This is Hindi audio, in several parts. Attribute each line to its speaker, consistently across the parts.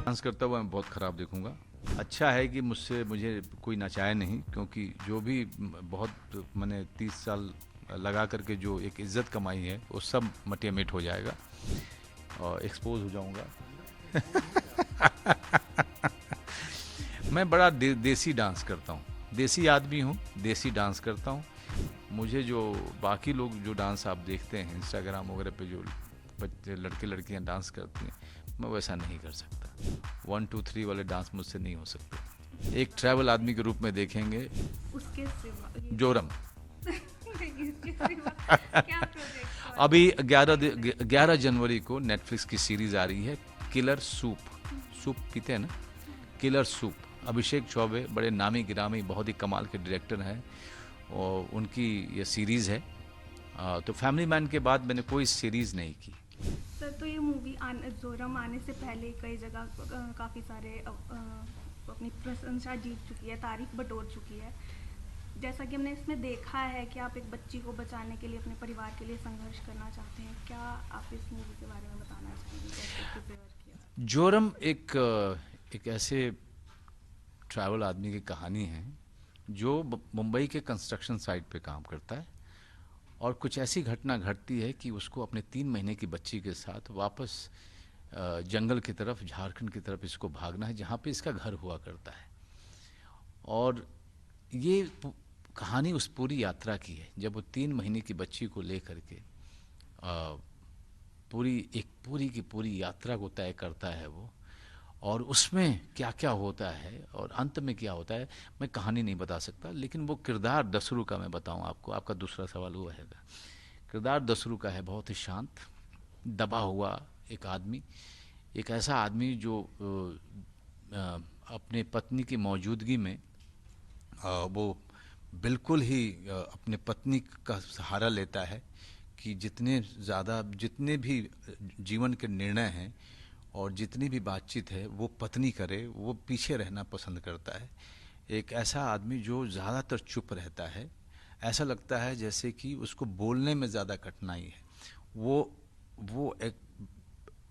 Speaker 1: डांस करता हुआ मैं बहुत ख़राब दिखूंगा। अच्छा है कि मुझे कोई नचाए नहीं, क्योंकि जो भी बहुत मैंने 30 साल लगा करके जो एक इज्जत कमाई है वो सब मटिया मिट हो जाएगा और एक्सपोज हो जाऊंगा। मैं बड़ा देसी डांस करता हूँ, देसी आदमी हूँ, देसी डांस करता हूँ। मुझे जो बाकी लोग जो डांस आप देखते हैं इंस्टाग्राम वगैरह पे, जो बच्चे लड़के लड़कियां डांस करती हैं, मैं वैसा नहीं कर सकता। 1 2 3 वाले डांस मुझसे नहीं हो सकते। एक ट्रैवल आदमी के रूप में देखेंगे।
Speaker 2: उसके सिवा
Speaker 1: जोरम।
Speaker 2: इसके सिवा क्या प्रोजेक्ट्स और
Speaker 1: अभी
Speaker 2: pipeline में?
Speaker 1: 11 जनवरी को नेटफ्लिक्स की सीरीज आ रही है, किलर सूप। सूप पीते हैं ना, किलर सूप। अभिषेक चौबे बड़े नामी गिरामी बहुत ही कमाल के डायरेक्टर हैं और उनकी ये सीरीज़ है। तो फैमिली मैन के बाद मैंने कोई सीरीज़ नहीं की।
Speaker 2: सर, तो ये मूवी जोरम आने से पहले कई जगह काफ़ी सारे अपनी प्रशंसा जीत चुकी है, तारीफ बटोर चुकी है। जैसा कि हमने इसमें देखा है कि आप एक बच्ची को बचाने के लिए अपने परिवार के लिए संघर्ष करना चाहते हैं। क्या आप इस मूवी के बारे में बताना चाहेंगे, कैसे प्रिपेयर किया?
Speaker 1: जोरम एक ऐसे ट्रैवल आदमी की कहानी है जो मुंबई के कंस्ट्रक्शन साइट पे काम करता है और कुछ ऐसी घटना घटती है कि उसको अपने 3 महीने की बच्ची के साथ वापस जंगल की तरफ, झारखंड की तरफ इसको भागना है, जहाँ पे इसका घर हुआ करता है। और ये कहानी उस पूरी यात्रा की है, जब वो 3 महीने की बच्ची को लेकर के अ, पूरी की पूरी यात्रा को तय करता है वो, और उसमें क्या क्या होता है और अंत में क्या होता है मैं कहानी नहीं बता सकता। लेकिन वो किरदार दसरू का मैं बताऊं आपको, आपका दूसरा सवाल वो है। किरदार दसरू का है, बहुत ही शांत, दबा हुआ एक आदमी, एक ऐसा आदमी जो अपने पत्नी की मौजूदगी में वो बिल्कुल ही अपने पत्नी का सहारा लेता है कि जितने भी जीवन के निर्णय हैं और जितनी भी बातचीत है वो पत्नी करे, वो पीछे रहना पसंद करता है। एक ऐसा आदमी जो ज़्यादातर चुप रहता है, ऐसा लगता है जैसे कि उसको बोलने में ज़्यादा कठिनाई है। वो एक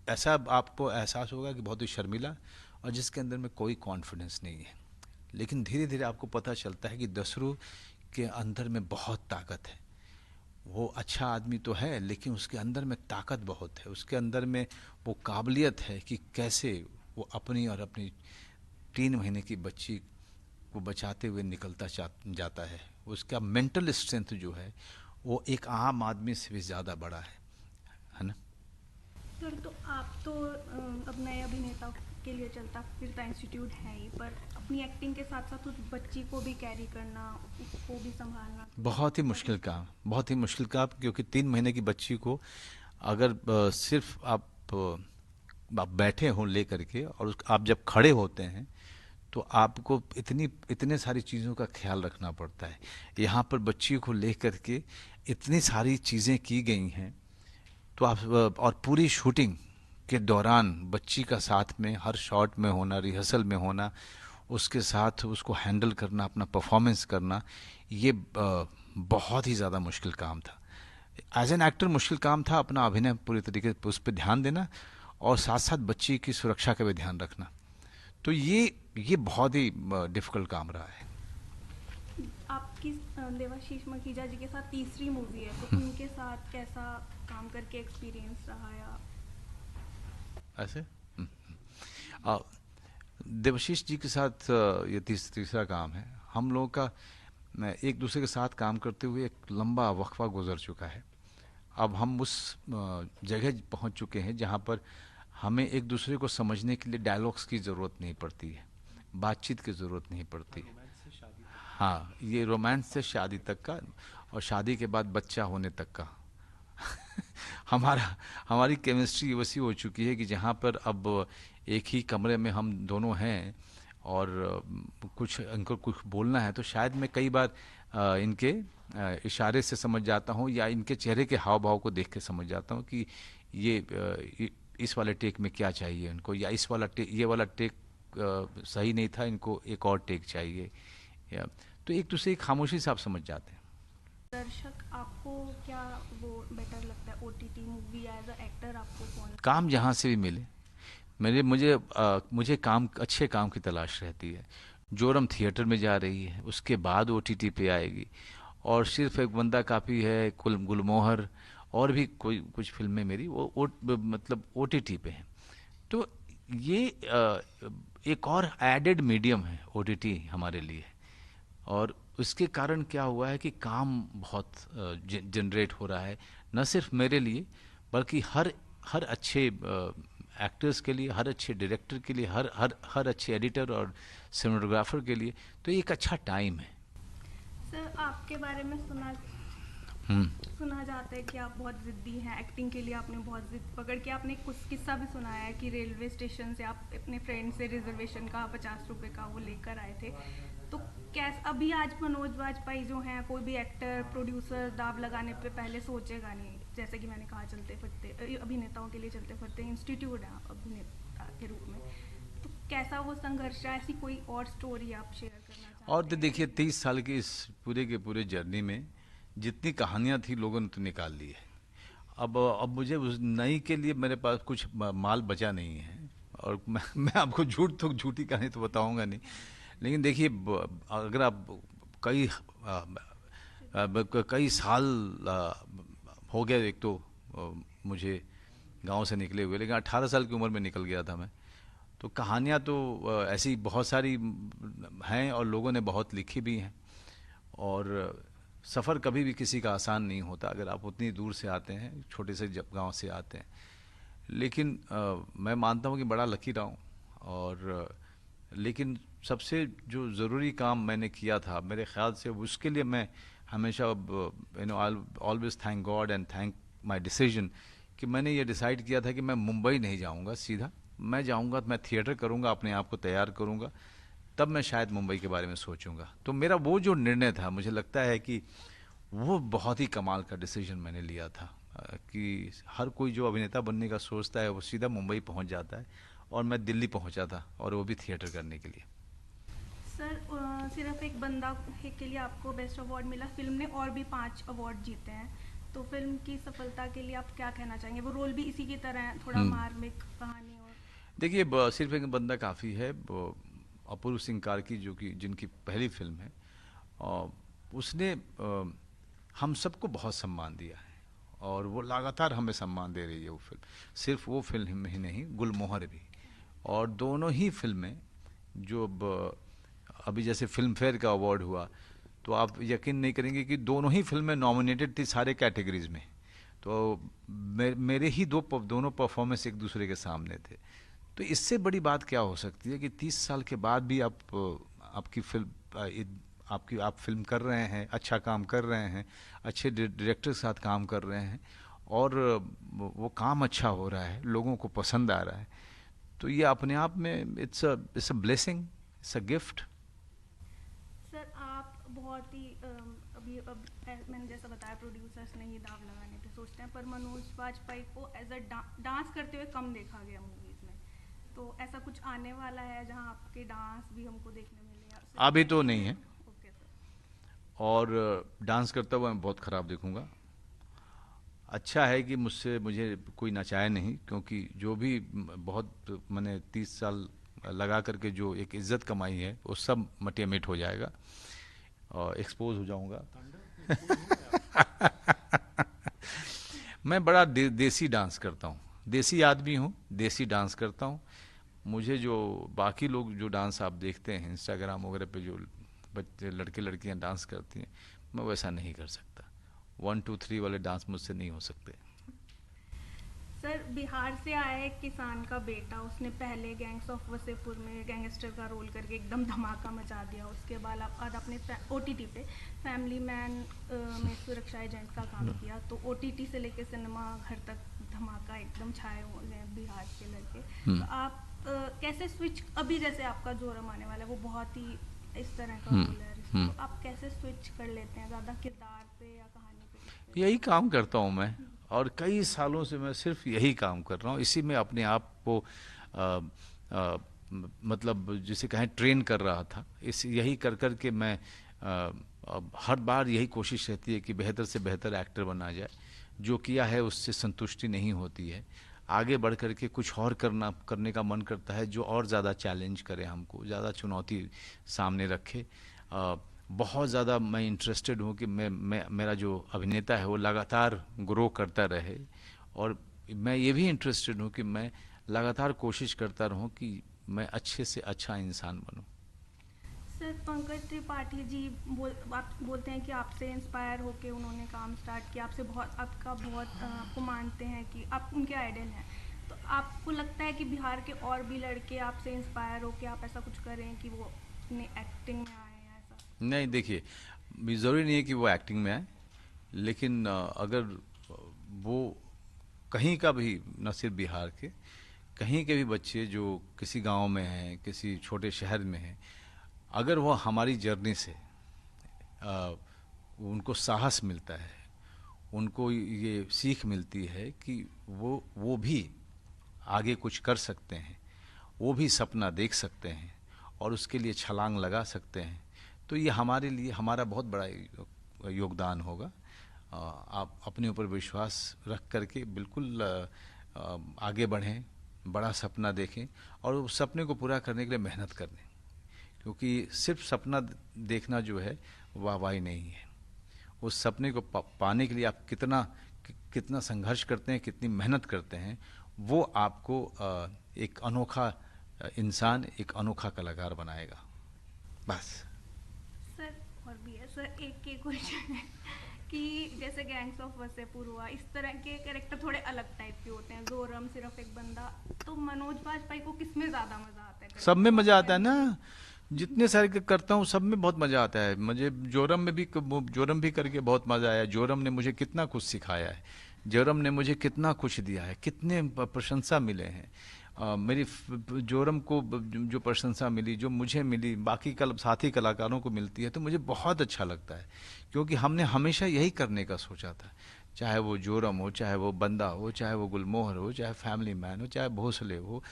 Speaker 1: ऐसा आपको एहसास होगा कि बहुत ही शर्मीला और जिसके अंदर में कोई कॉन्फिडेंस नहीं है। लेकिन धीरे धीरे आपको पता चलता है कि दसरू के अंदर में बहुत ताकत है। वो अच्छा आदमी तो है लेकिन उसके अंदर में ताकत बहुत है, उसके अंदर में वो काबिलियत है कि कैसे वो अपनी और अपनी 3 महीने की बच्ची को बचाते हुए निकलता जाता है। उसका मेंटल स्ट्रेंथ जो है वो एक आम आदमी से भी ज़्यादा बड़ा है ना।
Speaker 2: सर, तो आप तो अब नए अभिनेता के लिए चलता फिरता इंस्टीट्यूट है ही, पर अपनी एक्टिंग के साथ साथ उस बच्ची को भी कैरी करना, उसको भी संभालना तो
Speaker 1: बहुत ही मुश्किल काम, बहुत ही मुश्किल काम, क्योंकि 3 महीने की बच्ची को अगर सिर्फ आप बैठे हों ले करके और आप जब खड़े होते हैं तो आपको इतने सारी चीज़ों का ख्याल रखना पड़ता है। यहाँ पर बच्ची को ले करके इतनी सारी चीज़ें की गई हैं। तो आप और पूरी शूटिंग के दौरान बच्ची का साथ में हर शॉट में होना, रिहर्सल में होना, उसके साथ उसको हैंडल करना, अपना परफॉर्मेंस करना, ये बहुत ही ज़्यादा मुश्किल काम था। एज एन एक्टर मुश्किल काम था अपना अभिनय पूरी तरीके से उस पर ध्यान देना और साथ साथ बच्ची की सुरक्षा का भी ध्यान रखना। तो ये बहुत ही डिफिकल्ट काम रहा है।
Speaker 2: आपकी देवाशीष मखीजा जी के साथ तीसरी मूवी है, तो उनके साथ कैसा काम करके एक्सपीरियंस रहा? या
Speaker 1: ऐसे आ, देवशीष जी के साथ ये तीसरा काम है हम लोगों का। एक दूसरे के साथ काम करते हुए एक लंबा वक्फा गुजर चुका है। अब हम उस जगह पहुंच चुके हैं जहां पर हमें एक दूसरे को समझने के लिए डायलॉग्स की ज़रूरत नहीं पड़ती है, बातचीत की ज़रूरत नहीं पड़ती है। हाँ, ये रोमांस से शादी तक का और शादी के बाद बच्चा होने तक का हमारा हमारी केमिस्ट्री वैसी हो चुकी है कि जहाँ पर अब एक ही कमरे में हम दोनों हैं और कुछ इनको कुछ बोलना है तो शायद मैं कई बार इनके इशारे से समझ जाता हूँ या इनके चेहरे के हाव भाव को देख के समझ जाता हूँ कि इस वाले टेक में क्या चाहिए इनको, या ये वाला टेक सही नहीं था, इनको एक और टेक चाहिए। या तो एक दूसरे की खामोशी से आप समझ जाते हैं।
Speaker 2: दर्शक आपको क्या वो बेटर लगता है, OTT movie, as a actor आपको कौन?
Speaker 1: काम जहाँ से भी मिले, मुझे काम, अच्छे काम की तलाश रहती है। जोरम थिएटर में जा रही है, उसके बाद ओटीटी पे आएगी। और सिर्फ एक बंदा काफ़ी है, कुल गुलमोहर, और भी कोई कुछ फिल्में मेरी मतलब ओटीटी पे हैं। तो ये एक और एडेड मीडियम है ओटीटी हमारे लिए। और उसके कारण क्या हुआ है कि काम बहुत जनरेट हो रहा है, न सिर्फ मेरे लिए बल्कि हर हर अच्छे एक्टर्स के लिए, हर अच्छे डायरेक्टर के लिए, हर अच्छे एडिटर और सिनेमेटोग्राफर के लिए। तो ये एक अच्छा टाइम है।
Speaker 2: सर, आपके बारे में
Speaker 1: हम्म।
Speaker 2: सुना जाता है कि आप बहुत ज़िद्दी हैं। एक्टिंग के लिए आपने बहुत ज़िद पकड़ के, आपने कुछ किस्सा भी सुनाया है कि रेलवे स्टेशन से आप अपने फ्रेंड से रिजर्वेशन का 50 रुपये का वो लेकर आए थे। तो कैसे अभी आज मनोज वाजपेयी जो हैं, कोई भी एक्टर प्रोड्यूसर दाव लगाने पे पहले सोचेगा नहीं। जैसे कि मैंने कहा, चलते फिरते अभिनेताओं के लिए चलते फिरते इंस्टीट्यूट है अभिनेता के रूप में। तो कैसा वो संघर्ष है? ऐसी कोई और स्टोरी आप शेयर करना चाहते
Speaker 1: और तो
Speaker 2: हैं?
Speaker 1: देखिए, 30 साल की इस पूरे के पूरे जर्नी में जितनी कहानियां थी लोगों ने तो निकाल ली है। अब मुझे उस नई के लिए मेरे पास कुछ माल बचा नहीं है। और मैं आपको झूठी कहानी तो बताऊंगा नहीं। लेकिन देखिए, अगर आप कई कई साल हो गया, एक तो मुझे गांव से निकले हुए, लेकिन 18 साल की उम्र में निकल गया था मैं। तो कहानियाँ तो ऐसी बहुत सारी हैं, और लोगों ने बहुत लिखी भी हैं। और सफ़र कभी भी किसी का आसान नहीं होता अगर आप उतनी दूर से आते हैं, छोटे से जब गांव से आते हैं। लेकिन मैं मानता हूँ कि बड़ा लकी रहा हूँ। और लेकिन सबसे जो ज़रूरी काम मैंने किया था मेरे ख्याल से, उसके लिए मैं हमेशा I always thank God and thank my decision, कि मैंने ये डिसाइड किया था कि मैं मुंबई नहीं जाऊंगा सीधा। मैं जाऊंगा, मैं थिएटर करूंगा, अपने आप को तैयार करूंगा, तब मैं शायद मुंबई के बारे में सोचूंगा। तो मेरा वो जो निर्णय था, मुझे लगता है कि वो बहुत ही कमाल का डिसीजन मैंने लिया था। कि हर कोई जो अभिनेता बनने का सोचता है वो सीधा मुंबई पहुंच जाता है, और मैं दिल्ली पहुंचा था, और वो भी थिएटर करने के लिए।
Speaker 2: सर, सिर्फ एक बंदा के लिए आपको बेस्ट अवार्ड मिला। फिल्म ने और भी 5 अवार्ड जीते हैं। तो फिल्म की सफलता के लिए आप क्या कहना चाहेंगे? वो रोल भी इसी की तरह है, थोड़ा
Speaker 1: हम्म।
Speaker 2: मार्मिक कहानी और
Speaker 1: देखिए, सिर्फ एक बंदा काफ़ी है। अपूर्व सिंह कार्की, जो कि जिनकी पहली फिल्म है, और उसने हम सबको बहुत सम्मान दिया है, और वो लगातार हमें सम्मान दे रही है वो फिल्म। सिर्फ वो फिल्म ही नहीं, गुलमोहर भी। और दोनों ही फिल्में जो अभी जैसे फिल्म फेयर का अवार्ड हुआ, तो आप यकीन नहीं करेंगे कि दोनों ही फिल्में नॉमिनेटेड थी सारे कैटेगरीज में। तो मेरे ही दोनों परफॉर्मेंस एक दूसरे के सामने थे। तो इससे बड़ी बात क्या हो सकती है कि 30 साल के बाद भी आपकी फिल्म, आप फिल्म कर रहे हैं, अच्छा काम कर रहे हैं, अच्छे डायरेक्टर के साथ काम कर रहे हैं, और वो काम अच्छा हो रहा है, लोगों को पसंद आ रहा है। तो ये अपने आप में it's a blessing, it's a gift.
Speaker 2: Sir, आप बहुत ही मैंने जैसा बताया, प्रोड्यूसर्स नहीं दाव लगाने पे सोचते हैं, पर मनोज वाजपेयी को एज अ डांस करते हुए कम देखा गया मूवीज में। तो ऐसा कुछ आने वाला है जहां आपके डांस भी हमको देखने मिले, या सिर्फ
Speaker 1: अभी तो नहीं है।
Speaker 2: एक्टिंग? Okay sir.
Speaker 1: और डांस करता हुआ मैं बहुत ख़राब देखूंगा। अच्छा है कि मुझे कोई नचाए नहीं, क्योंकि जो भी बहुत मैंने 30 साल लगा करके जो एक इज्जत कमाई है, वो सब मटिया मिट हो जाएगा, और एक्सपोज हो जाऊंगा। मैं बड़ा देसी डांस करता हूँ, देसी आदमी हूँ, देसी डांस करता हूँ। मुझे जो बाकी लोग जो डांस आप देखते हैं इंस्टाग्राम वगैरह पे, जो बच्चे लड़के लड़कियां डांस करती हैं, मैं वैसा नहीं कर सकता। 1 2 3 वाले डांस मुझसे नहीं हो सकते।
Speaker 2: सर, बिहार से आया एक किसान का बेटा, उसने पहले गैंग्स ऑफ वसेपुर में गैंगस्टर का रोल करके एकदम धमाका मचा दिया। उसके बाद आज आपने ओटीटी पे फैमिली मैन में सुरक्षा एजेंट का काम किया। तो ओटीटी से लेके सिनेमा घर तक धमाका एकदम छाए हुए हैं बिहार के लड़के। तो आप कैसे स्विच, अभी जैसे आपका जोरम आने वाला है, वो बहुत ही इस तरह का रोल है, तो आप कैसे स्विच कर लेते हैं, ज़्यादा किरदार पे या कहानी पे?
Speaker 1: यही काम करता हूँ मैं, और कई सालों से मैं सिर्फ यही काम कर रहा हूँ। इसी में अपने आप को मतलब जिसे कहें ट्रेन कर रहा था। इस यही कर कर के मैं अब हर बार यही कोशिश रहती है कि बेहतर से बेहतर एक्टर बना जाए। जो किया है उससे संतुष्टि नहीं होती है। आगे बढ़ करके कुछ और करने का मन करता है, जो और ज़्यादा चैलेंज करे, हमको ज़्यादा चुनौती सामने रखे। बहुत ज़्यादा मैं इंटरेस्टेड हूँ कि मैं मेरा जो अभिनेता है वो लगातार ग्रो करता रहे, और मैं ये भी इंटरेस्टेड हूँ कि मैं लगातार कोशिश करता रहूँ कि मैं अच्छे से अच्छा इंसान बनूँ।
Speaker 2: सर, पंकज त्रिपाठी जी आप बोलते हैं कि आपसे इंस्पायर होके उन्होंने काम स्टार्ट किया, आपसे बहुत आपको मानते हैं कि आप उनके आइडल हैं। तो आपको लगता है कि बिहार के और भी लड़के आपसे इंस्पायर होके आप ऐसा कुछ करें कि वो अपने एक्टिंग में आए या ऐसा?
Speaker 1: नहीं, देखिए, ज़रूरी नहीं है कि वो एक्टिंग में आए, लेकिन अगर वो कहीं का भी, न सिर्फ बिहार के, कहीं के भी बच्चे जो किसी गांव में हैं, किसी छोटे शहर में हैं, अगर वो हमारी जर्नी से उनको साहस मिलता है, उनको ये सीख मिलती है कि वो भी आगे कुछ कर सकते हैं, वो भी सपना देख सकते हैं और उसके लिए छलांग लगा सकते हैं, तो ये हमारे लिए हमारा बहुत बड़ा योगदान होगा। आप अपने ऊपर विश्वास रख करके बिल्कुल आगे बढ़ें, बड़ा सपना देखें और उस सपने को पूरा करने के लिए मेहनत करें, क्योंकि सिर्फ सपना देखना जो है वाहवाही नहीं है। उस सपने को पाने के लिए आप कितना संघर्ष करते हैं, कितनी मेहनत करते हैं, वो आपको एक अनोखा इंसान, एक अनोखा कलाकार बनाएगा। बस
Speaker 2: सर, और भी है सर, एक क्वेश्चन है कि जैसे गैंग्स ऑफ वसेपुर हुआ, इस तरह के कैरेक्टर थोड़े अलग टाइप के होते हैं, जोरम सिर्फ एक बंदा, तो मनोज बाजपेयी को किसमें ज्यादा मजा आता है?
Speaker 1: सब में मजा आता है ना, जितने सारे करता हूँ सब में बहुत मजा आता है। मुझे जोरम भी करके बहुत मजा आया। जोरम ने मुझे कितना कुछ सिखाया है, जोरम ने मुझे कितना कुछ दिया है, कितने प्रशंसा मिले हैं। जोरम को जो प्रशंसा मिली, जो मुझे मिली, बाकी साथी कलाकारों को मिलती है, तो मुझे बहुत अच्छा लगता है, क्योंकि हमने हमेशा यही करने का सोचा था। चाहे वो जोरम हो, चाहे वो बंदा हो, चाहे वो गुलमोहर हो, चाहे फैमिली मैन हो, चाहे भोसले हो,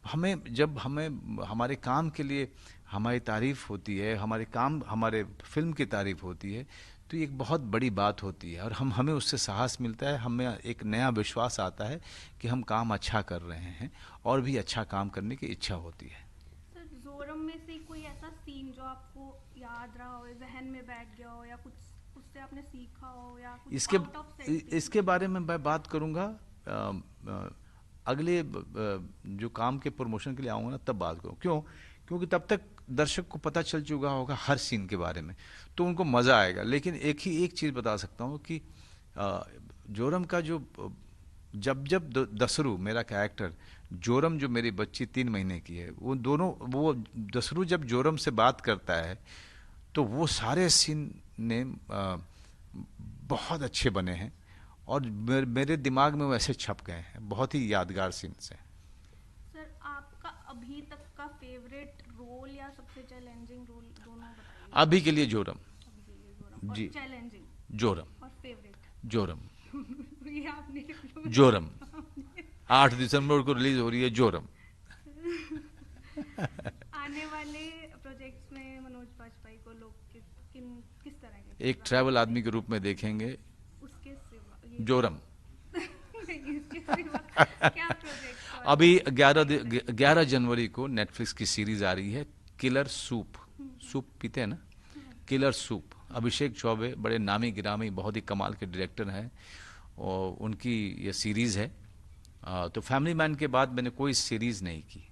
Speaker 1: जब हमें हमारे काम के लिए हमारी तारीफ होती है, हमारे फिल्म की तारीफ होती है, तो ये एक बहुत बड़ी बात होती है और हमें उससे साहस मिलता है, हमें एक नया विश्वास आता है कि हम काम अच्छा कर रहे हैं और भी अच्छा काम करने की इच्छा होती है।
Speaker 2: सर, जोरम में से कोई ऐसा सीन जो आपको याद रहा हो, जहन में बैठ गया हो, या कुछ उससे आपने सीखा हो, या कुछ आउट ऑफ सेट?
Speaker 1: इसके बारे में मैं बात करूंगा अगले जो काम के प्रमोशन के लिए आऊँगा ना, तब बात करूँ। क्योंकि तब तक दर्शक को पता चल चुका होगा हर सीन के बारे में, तो उनको मज़ा आएगा। लेकिन एक चीज़ बता सकता हूँ कि जोरम का जो जब दसरू मेरा कैरेक्टर, जोरम जो मेरी बच्ची 3 महीने की है, वो दसरू जब जोरम से बात करता है, तो वो सारे सीन ने बहुत अच्छे बने हैं और मेरे दिमाग में वैसे छप गए हैं, बहुत ही यादगार सीन्स हैं।
Speaker 2: सर, आपका अभी तक का फेवरेट रोल या सबसे चैलेंजिंग रोल, दोनों बताइए।
Speaker 1: अभी के लिए जोरम।
Speaker 2: अभी के लिए जोरम।
Speaker 1: जी,
Speaker 2: और चैलेंजिंग
Speaker 1: जोरम।
Speaker 2: और फेवरेट?
Speaker 1: जोरम।
Speaker 2: ये आपने
Speaker 1: जोरम 8 दिसंबर को रिलीज हो रही है जोरम।
Speaker 2: आने वाले प्रोजेक्ट्स में मनोज बाजपेयी को लोग किस तरह के?
Speaker 1: एक ट्रैवल आदमी के रूप में देखेंगे।
Speaker 2: उसके सिवा
Speaker 1: जोरम।
Speaker 2: इसके सिवा क्या प्रोजेक्ट?
Speaker 1: अभी 11 जनवरी को नेटफ्लिक्स की सीरीज आ रही है, किलर सूप। सूप पीते हैं ना, किलर सूप। अभिषेक चौबे बड़े नामी गिरामी, बहुत ही कमाल के डायरेक्टर हैं और उनकी ये सीरीज़ है। तो फैमिली मैन के बाद मैंने कोई सीरीज़ नहीं की,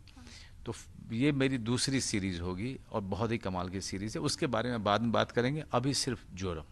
Speaker 1: तो ये मेरी दूसरी सीरीज़ होगी और बहुत ही कमाल की सीरीज़ है। उसके बारे में बाद में बात करेंगे, अभी सिर्फ जोरम।